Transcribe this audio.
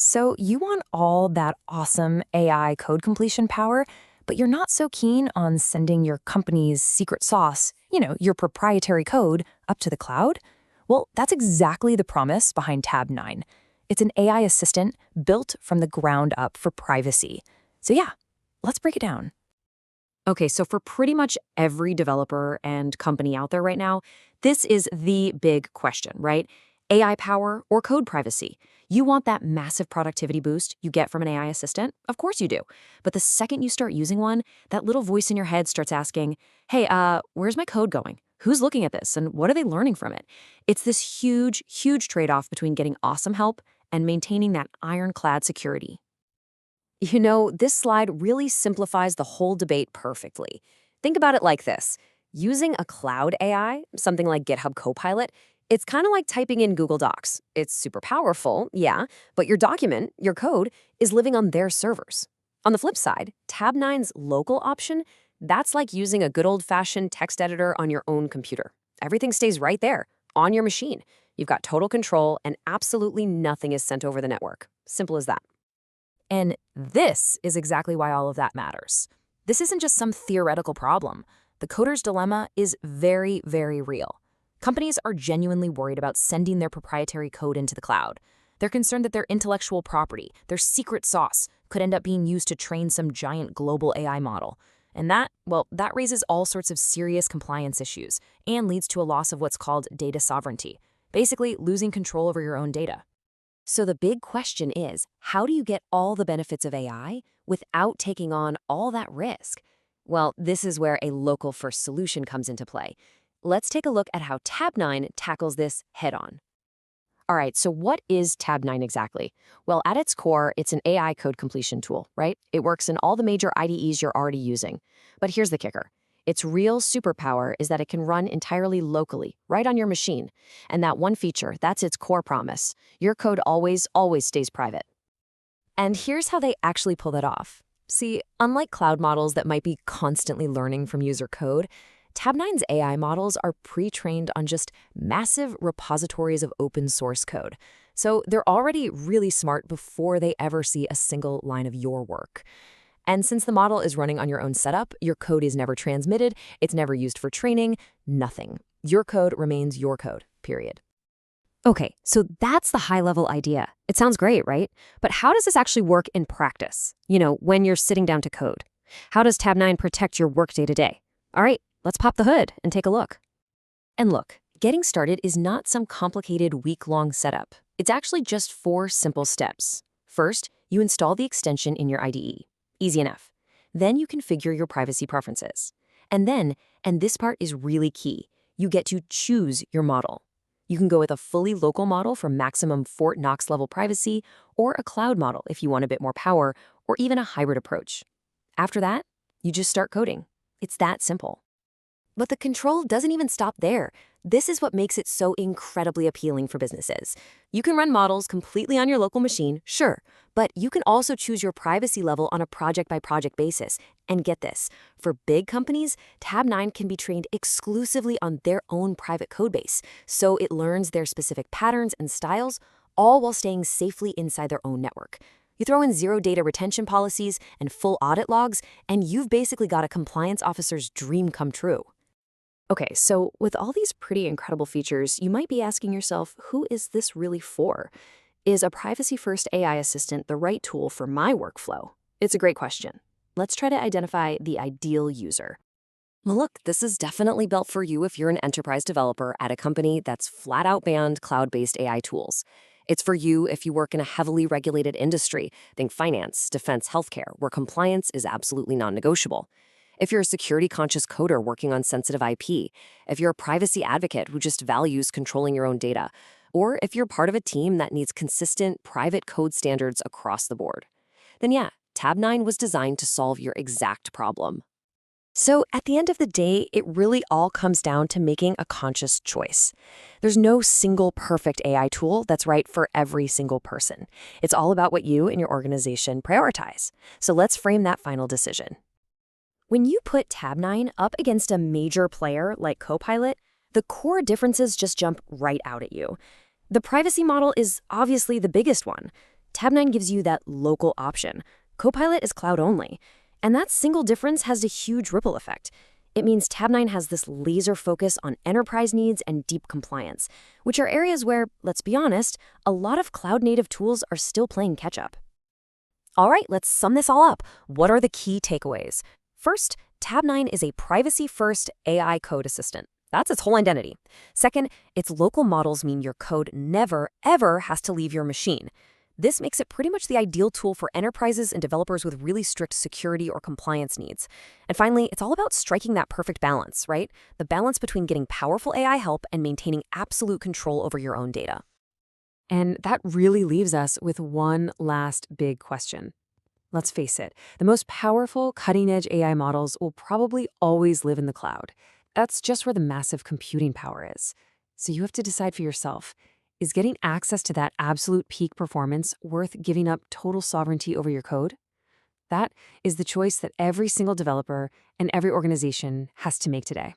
So you want all that awesome AI code completion power, but you're not so keen on sending your company's secret sauce, your proprietary code, up to the cloud? Well, that's exactly the promise behind Tabnine. It's an AI assistant built from the ground up for privacy. So yeah, let's break it down. Okay, so for pretty much every developer and company out there right now, this is the big question, right? AI power or code privacy. You want that massive productivity boost you get from an AI assistant? Of course you do. But the second you start using one, that little voice in your head starts asking, hey, where's my code going? Who's looking at this and what are they learning from it? It's this huge, huge trade-off between getting awesome help and maintaining that ironclad security. This slide really simplifies the whole debate perfectly. Think about it like this. Using a cloud AI, something like GitHub Copilot, it's kind of like typing in Google Docs. It's super powerful, yeah, but your document, your code, is living on their servers. On the flip side, Tabnine's local option, that's like using a good old-fashioned text editor on your own computer. Everything stays right there, on your machine. You've got total control, and absolutely nothing is sent over the network. Simple as that. And this is exactly why all of that matters. This isn't just some theoretical problem. The coder's dilemma is very, very real. Companies are genuinely worried about sending their proprietary code into the cloud. They're concerned that their intellectual property, their secret sauce, could end up being used to train some giant global AI model. And that raises all sorts of serious compliance issues and leads to a loss of what's called data sovereignty, basically losing control over your own data. So the big question is, how do you get all the benefits of AI without taking on all that risk? Well, this is where a local-first solution comes into play. Let's take a look at how Tabnine tackles this head-on. All right, so what is Tabnine exactly? Well, at its core, it's an AI code completion tool, right? It works in all the major IDEs you're already using. But here's the kicker. Its real superpower is that it can run entirely locally, right on your machine. And that one feature, that's its core promise. Your code always, always stays private. And here's how they actually pull that off. See, unlike cloud models that might be constantly learning from user code, Tabnine's AI models are pre-trained on just massive repositories of open source code. So they're already really smart before they ever see a single line of your work. And since the model is running on your own setup, your code is never transmitted, it's never used for training, nothing. Your code remains your code, period. Okay, so that's the high-level idea. It sounds great, right? But how does this actually work in practice? When you're sitting down to code. How does Tabnine protect your work day to day? All right, let's pop the hood and take a look. And look, getting started is not some complicated week-long setup. It's actually just 4 simple steps. First, you install the extension in your IDE. Easy enough. Then you configure your privacy preferences. And this part is really key, you get to choose your model. You can go with a fully local model for maximum Fort Knox level privacy, or a cloud model if you want a bit more power, or even a hybrid approach. After that, you just start coding. It's that simple. But the control doesn't even stop there. This is what makes it so incredibly appealing for businesses. You can run models completely on your local machine, sure, but you can also choose your privacy level on a project-by-project basis. And get this, for big companies, Tabnine can be trained exclusively on their own private code base, so it learns their specific patterns and styles, all while staying safely inside their own network. You throw in zero data retention policies and full audit logs, and you've basically got a compliance officer's dream come true. Okay, so with all these pretty incredible features, you might be asking yourself, who is this really for? Is a privacy-first AI assistant the right tool for my workflow? It's a great question. Let's try to identify the ideal user. Well, look, this is definitely built for you if you're an enterprise developer at a company that's flat-out banned cloud-based AI tools. It's for you if you work in a heavily regulated industry, think finance, defense, healthcare, where compliance is absolutely non-negotiable. If you're a security-conscious coder working on sensitive IP, if you're a privacy advocate who just values controlling your own data, or if you're part of a team that needs consistent private code standards across the board, then yeah, Tabnine was designed to solve your exact problem. So at the end of the day, it really all comes down to making a conscious choice. There's no single perfect AI tool that's right for every single person. It's all about what you and your organization prioritize. So let's frame that final decision. When you put Tabnine up against a major player like Copilot, the core differences just jump right out at you. The privacy model is obviously the biggest one. Tabnine gives you that local option. Copilot is cloud only. And that single difference has a huge ripple effect. It means Tabnine has this laser focus on enterprise needs and deep compliance, which are areas where, let's be honest, a lot of cloud-native tools are still playing catch-up. All right, let's sum this all up. What are the key takeaways? First, Tabnine is a privacy-first AI code assistant. That's its whole identity. Second, its local models mean your code never, ever has to leave your machine. This makes it pretty much the ideal tool for enterprises and developers with really strict security or compliance needs. And finally, it's all about striking that perfect balance, right? The balance between getting powerful AI help and maintaining absolute control over your own data. And that really leaves us with one last big question. Let's face it, the most powerful, cutting-edge AI models will probably always live in the cloud. That's just where the massive computing power is. So you have to decide for yourself, is getting access to that absolute peak performance worth giving up total sovereignty over your code? That is the choice that every single developer and every organization has to make today.